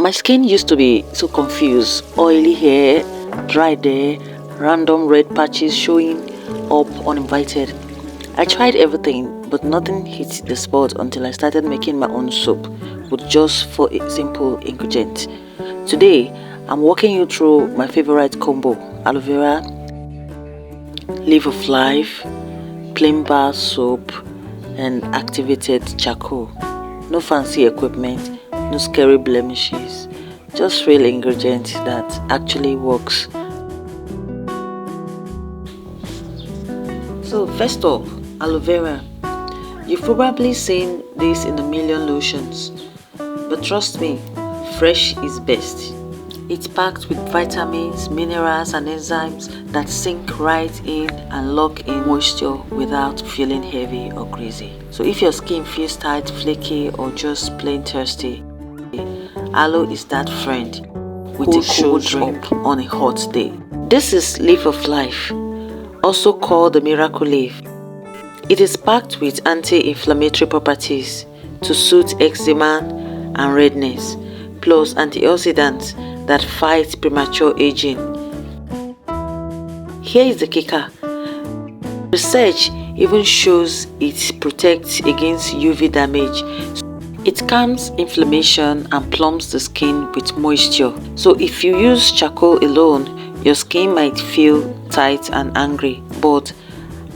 My skin used to be so confused, oily hair, dried hair, random red patches showing up uninvited. I tried everything, but nothing hit the spot until I started making my own soap with just 4 simple ingredients. Today, I'm walking you through my favorite combo: aloe vera, leaf of life, plain bar soap, and activated charcoal. No fancy equipment, no scary blemishes, just real ingredients that actually works. So first up, aloe vera. You've probably seen this in a million lotions, but trust me, fresh is best. It's packed with vitamins, minerals and enzymes that sink right in and lock in moisture without feeling heavy or greasy. So if your skin feels tight, flaky or just plain thirsty, aloe is that friend with a cold drink on a hot day. This is leaf of life, also called the miracle leaf. It is packed with anti-inflammatory properties to soothe eczema and redness, plus antioxidants that fight premature aging. Here is the kicker. Research even shows it protects against UV damage. It calms inflammation and plumps the skin with moisture. So if you use charcoal alone, your skin might feel tight and angry, but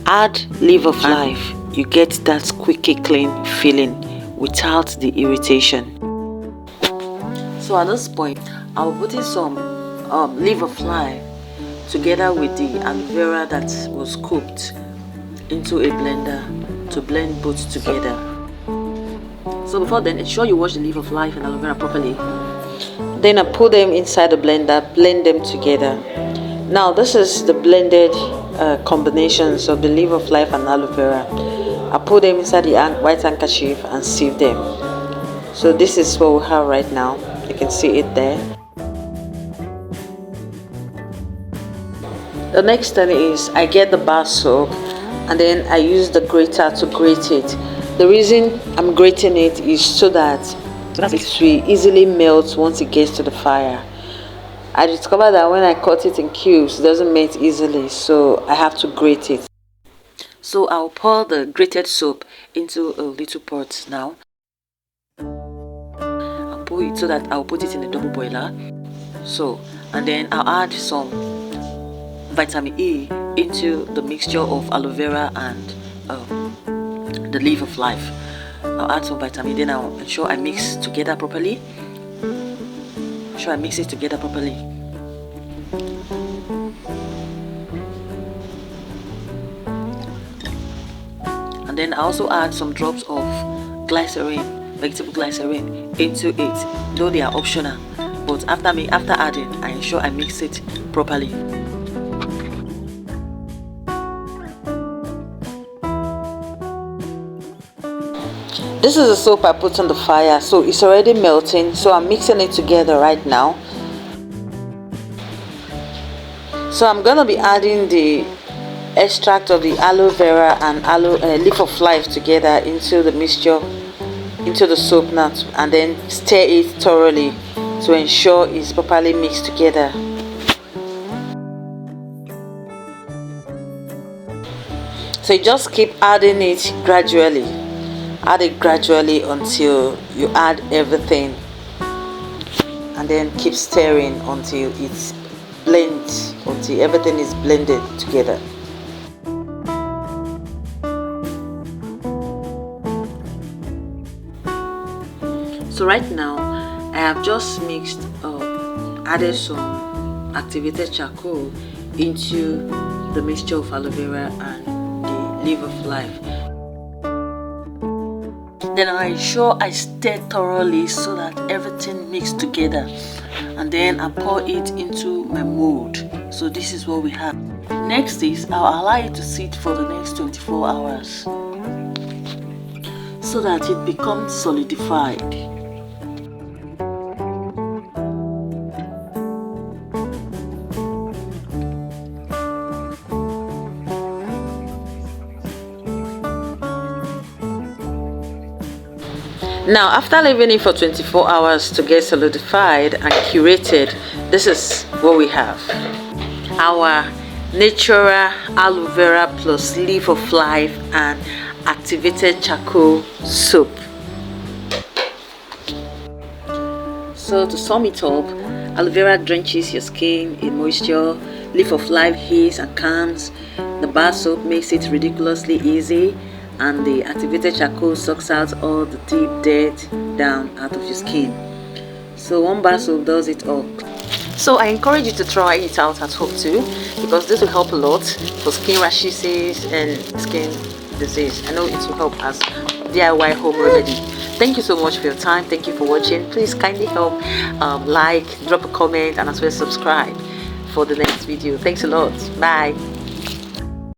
add leaf of life, you get that squeaky clean feeling without the irritation. So at this point, I'll put in some leaf of life together with the aloe vera that was cooked into a blender to blend both together. So before then, ensure you wash the leaf of life and aloe vera properly. Then I put them inside the blender, blend them together. Now this is the blended combinations of the leaf of life and aloe vera. I put them inside the white handkerchief and sieve them. So this is what we have right now. You can see it there. The next thing is I get the bar soap and then I use the grater to grate it. The reason I'm grating it is so that it will easily melt once it gets to the fire. I discovered that when I cut it in cubes, it doesn't melt easily, so I have to grate it. So I'll pour the grated soap into a little pot now. I'll pour it so that I'll put it in a double boiler. So, and then I'll add some vitamin E into the mixture of aloe vera and the leaf of life. I'll add some vitamin, then I'll ensure I mix together properly. I mix it together properly. And then I also add some drops of glycerin, vegetable glycerin into it, though they are optional. But after adding, I ensure I mix it properly. This is the soap I put on the fire, so it's already melting, so I'm mixing it together right now. So I'm going to be adding the extract of the aloe vera and leaf of life together into the mixture, into the soap now, and then stir it thoroughly to ensure it's properly mixed together. So you just keep adding it gradually. Add it gradually until you add everything, and then keep stirring until it's blends, until everything is blended together. So right now I have just mixed added some activated charcoal into the mixture of aloe vera and the leaf of life. Then I ensure I stir thoroughly so that everything mixed together, and then I pour it into my mold. So this is what we have. Next is I'll allow it to sit for the next 24 hours so that it becomes solidified. Now, after leaving it for 24 hours to get solidified and curated, this is what we have. Our natural aloe vera plus leaf of life and activated charcoal soap. So to sum it up, aloe vera drenches your skin in moisture, leaf of life heals and calms, the bar soap makes it ridiculously easy, and the activated charcoal sucks out all the deep dirt down out of your skin. So one bar soap does it all. So I encourage you to try it out at home too, because this will help a lot for skin rashes and skin disease. I know it will help as DIY home remedy. Thank you so much for your time. Thank you for watching. Please kindly help like, drop a comment, and as well subscribe for the next video. Thanks a lot. Bye.